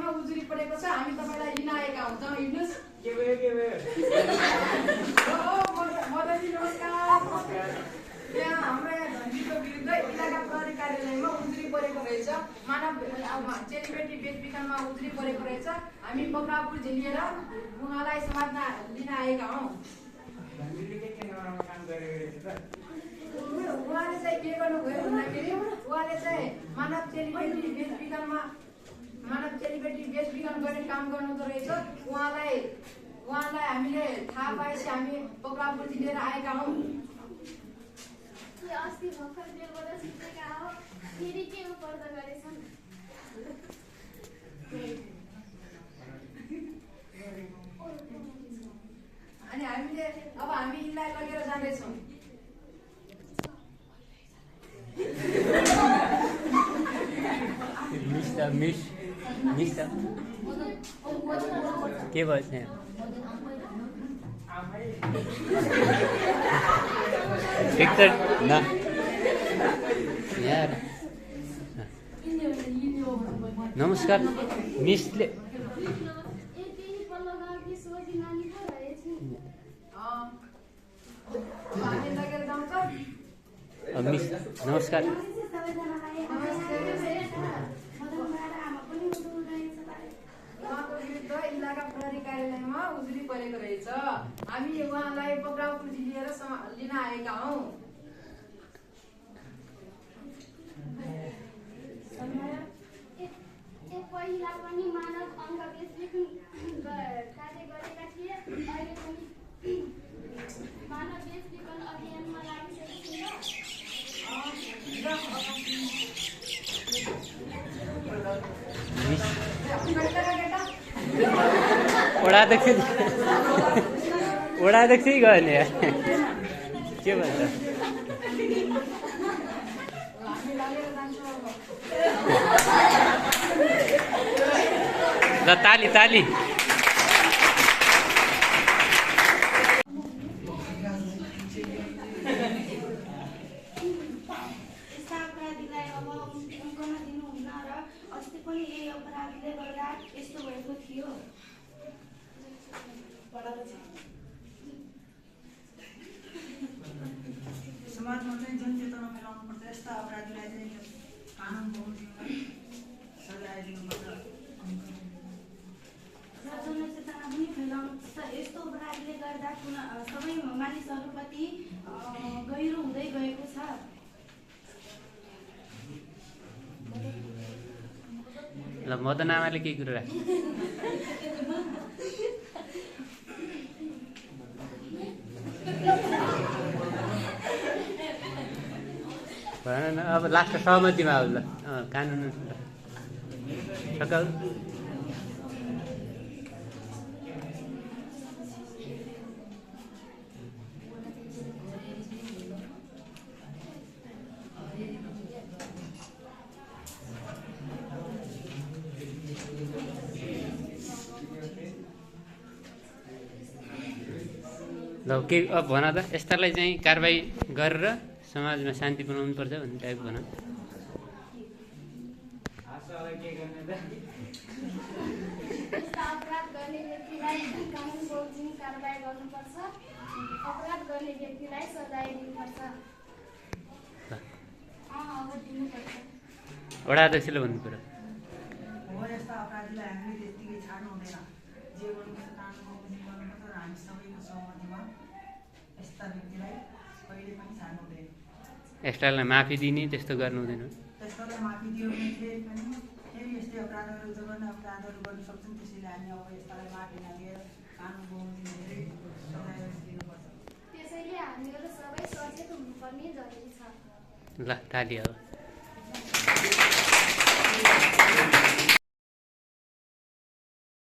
उजुरी परेको छ। हामी तपाईलाई लिन आएका हौं। जाऊ हिड्नुस्। के भयो मदनजी नमस्कार। यहाँ हाम्रो धन्जीको विरुद्ध इलाका प्रहरी कार्यालयमा उजुरी परेको रहेछ। मानव चेलीबेटी बेचबिखनमा उजुरी परेको रहेछ। हामी बक्रापुर लिएर उहाँलाई समाजमा लिन आएका हौं। उहाँले चाहिँ के गर्नुभयो भन्दाखेरि उहाँले चाहिँ मानव चेलीबेटी बेचबिखन गर्ने काम गर्नुहुँदो रहेछ। उहाँलाई हामीले थाहा पाएपछि हामी बक्रापुर लिएर आएका हौं। अस्ति भर्खर बेलबाट सिकेका हो, फेरि के पर्दा गरेछन्। अनि हामीले अब हामी यिनलाई लगेर जाँदैछौँ। मिस के भयो त्यहाँ? ठिक छ न यार। नमस्कार मिसले मिस नमस्कार। इलाका प्रहरी कार्यालयमा उजुरी परेको रहेछ। हामी उहाँलाई बक्रापुर लिएर लिन आएका हौं। पहिला पनि मानव अङ्ग बेचबिखन कार्य गरेका थिए। अहिले पनि मानव बेचबिखन अभियानमा लागिसकेको ओडाध्यक्ष गयो नि के भन्छ? ल ताली ताली। समाजमा चाहिँ जनचेतना फैलाउनु पर्छ। यस्ता अपराधीलाई चाहिँ कानुन बमोजिमलाई सजाय दिनुपर्छ। जनचेतना पनि फैलाउनु पर्छ। यस्तो अपराधले गर्दा सबै मानिसहरूप्रति गहिरो हुँदै गएको छ। ल मदन आमाले केही कुरो राख। अब लास्ट सहमतिमा आऊ। ल कानुन सकाउ। ल के अब भन त, यस्तालाई चाहिँ कारबाही गरेर समाजमा शान्ति बनाउनु पर्छ भन्ने टाइप भन। अपराध गर्ने व्यक्तिलाई कानुन बमोजिम कारबाही गर्नुपर्छ। अपराध गर्ने व्यक्तिलाई सजाय दिनुपर्छ। वडा अध्यक्षले भन्नु पर्यो। यस्ता अपराधीलाई हामीले त्यतिकै छाड्नु हुँदैन। जे गर्नुपर्छ कानुन बमोजिम गर्नुपर्छ र हामी सबैको सहमतिमा यस्ता व्यक्तिलाई कहिले पनि छाड्नु हुँदैन। यस्तालाई माफी दिने त्यस्तो गर्नु हुँदैन। त्यस्तालाई माफी दियो भने फेरि यस्तै अपराधहरू गर्न अपराधहरू गर्न सक्छन्। त्यसैले हामी अब यस्तालाई माफी नदिएर कानुन बमोजिम धेरै सजाय दिनुपर्छ। त्यसैले हामीहरू सबै सचेत हुनुपर्ने जरुरी छ। ल ताली अब।